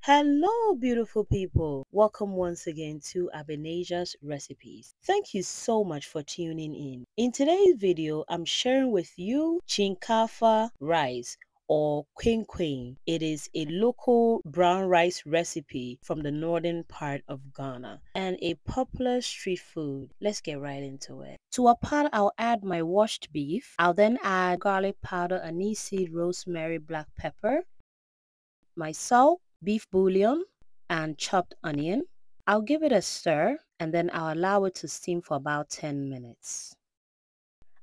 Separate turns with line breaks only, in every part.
Hello, beautiful people. Welcome once again to Abenasia's Recipes. Thank you so much for tuning in. In today's video, I'm sharing with you Chinkaafa rice or kwenkwen. It is a local brown rice recipe from the northern part of Ghana and a popular street food. Let's get right into it. To a pot, I'll add my washed beef. I'll then add garlic powder, aniseed, rosemary, black pepper, my salt, beef bouillon, and chopped onion. I'll give it a stir and then I'll allow it to steam for about 10 minutes.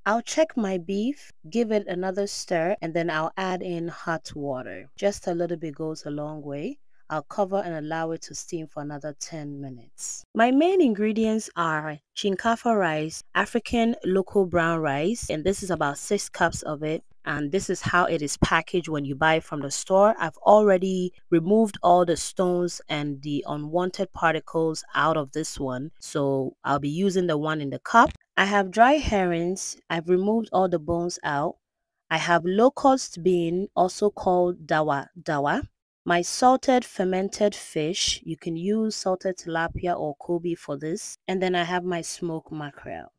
I'll check my beef, give it another stir, and then I'll add in hot water. Just a little bit goes a long way. I'll cover and allow it to steam for another 10 minutes. My main ingredients are Chinkaafa rice, African local brown rice, and this is about 6 cups of it. And this is how it is packaged when you buy it from the store. I've already removed all the stones and the unwanted particles out of this one, so I'll be using the one in the cup. I have dry herrings. I've removed all the bones out. I have locust bean, also called dawa. My salted fermented fish. You can use salted tilapia or kobe for this. And then I have my smoked mackerel.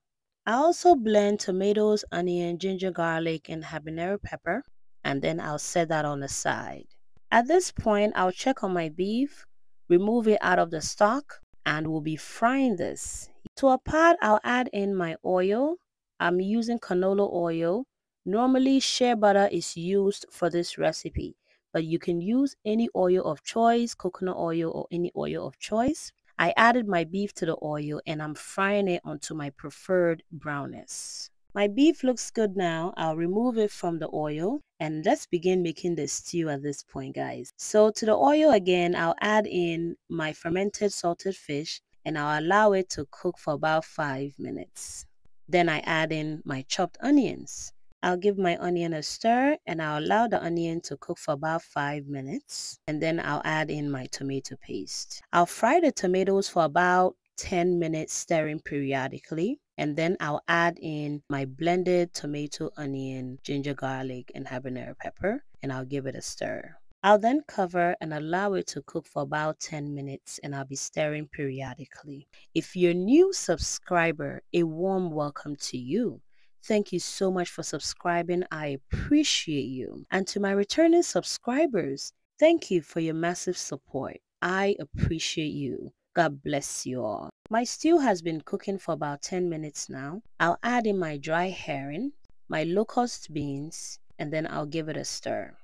I also blend tomatoes, onion, ginger, garlic, and habanero pepper. And then I'll set that on the side. At this point, I'll check on my beef, remove it out of the stock, and we'll be frying this. To a pot, I'll add in my oil. I'm using canola oil. Normally, shea butter is used for this recipe, but you can use any oil of choice, coconut oil or any oil of choice. I added my beef to the oil and I'm frying it onto my preferred brownness. My beef looks good now. I'll remove it from the oil and let's begin making the stew at this point, guys. So to the oil again, I'll add in my fermented salted fish and I'll allow it to cook for about 5 minutes. Then I add in my chopped onions. I'll give my onion a stir and I'll allow the onion to cook for about 5 minutes. And then I'll add in my tomato paste. I'll fry the tomatoes for about 10 minutes, stirring periodically. And then I'll add in my blended tomato, onion, ginger, garlic, and habanero pepper. And I'll give it a stir. I'll then cover and allow it to cook for about 10 minutes and I'll be stirring periodically. If you're a new subscriber, a warm welcome to you. Thank you so much for subscribing. I appreciate you. And to my returning subscribers, thank you for your massive support. I appreciate you. God bless you all. My stew has been cooking for about 10 minutes now. I'll add in my dry herring, my locust beans, and then I'll give it a stir.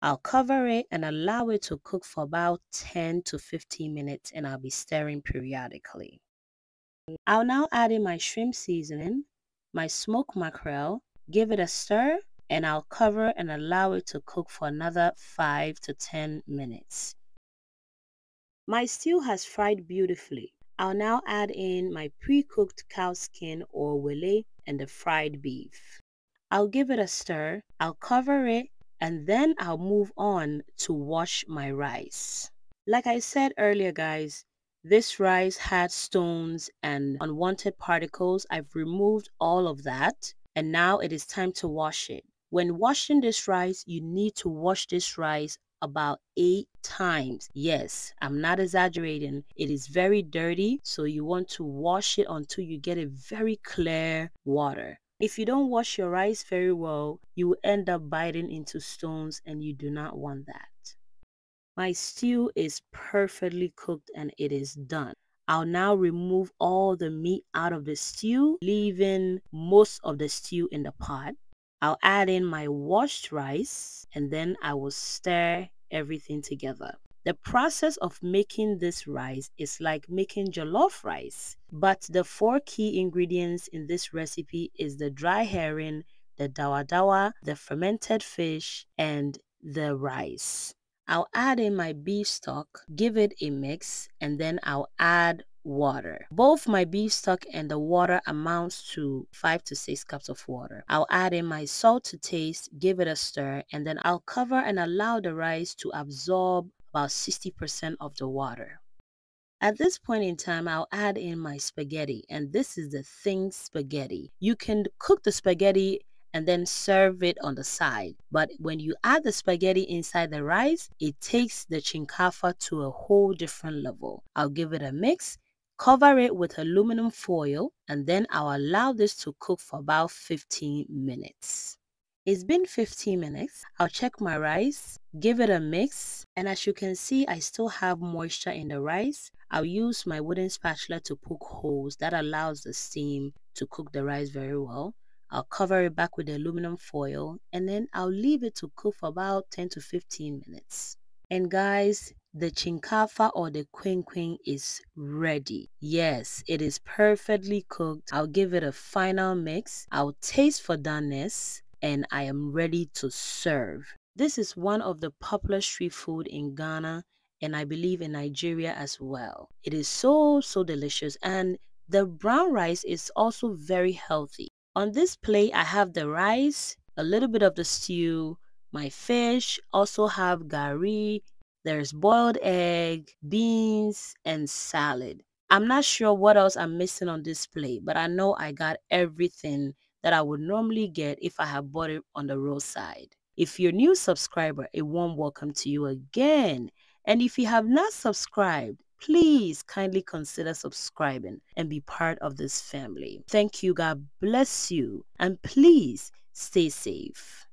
I'll cover it and allow it to cook for about 10 to 15 minutes and I'll be stirring periodically. I'll now add in my shrimp seasoning, my smoked mackerel, give it a stir, and I'll cover and allow it to cook for another 5 to 10 minutes. My stew has fried beautifully. I'll now add in my pre-cooked cowskin or wele and the fried beef. I'll give it a stir, I'll cover it, and then I'll move on to wash my rice. Like I said earlier, guys, this rice had stones and unwanted particles. I've removed all of that and now it is time to wash it. When washing this rice, you need to wash this rice about 8 times. Yes, I'm not exaggerating. It is very dirty, so you want to wash it until you get a very clear water. If you don't wash your rice very well, you will end up biting into stones and you do not want that. My stew is perfectly cooked and it is done. I'll now remove all the meat out of the stew, leaving most of the stew in the pot. I'll add in my washed rice and then I will stir everything together. The process of making this rice is like making jollof rice, but the 4 key ingredients in this recipe is the dry herring, the dawa, the fermented fish, and the rice. I'll add in my beef stock, give it a mix, and then I'll add water. Both my beef stock and the water amounts to 5 to 6 cups of water. I'll add in my salt to taste, give it a stir, and then I'll cover and allow the rice to absorb about 60% of the water. At this point in time, I'll add in my spaghetti, and this is the thin spaghetti. You can cook the spaghetti and then serve it on the side. But when you add the spaghetti inside the rice, it takes the chinkaafa to a whole different level. I'll give it a mix, cover it with aluminum foil, and then I'll allow this to cook for about 15 minutes. It's been 15 minutes. I'll check my rice, give it a mix, and as you can see, I still have moisture in the rice. I'll use my wooden spatula to poke holes that allows the steam to cook the rice very well. I'll cover it back with the aluminum foil, and then I'll leave it to cook for about 10 to 15 minutes. And guys, the chinkaafa or the kwenkwen is ready. Yes, it is perfectly cooked. I'll give it a final mix. I'll taste for doneness, and I am ready to serve. This is one of the popular street food in Ghana and I believe in Nigeria as well. It is so delicious, and the brown rice is also very healthy. On this plate, I have the rice, a little bit of the stew, my fish, also have gari, there's boiled egg, beans, and salad. I'm not sure what else I'm missing on this plate, but I know I got everything that I would normally get if I had bought it on the roadside. If you're a new subscriber, a warm welcome to you again. And if you have not subscribed, please kindly consider subscribing and be part of this family. Thank you. God bless you. And please stay safe.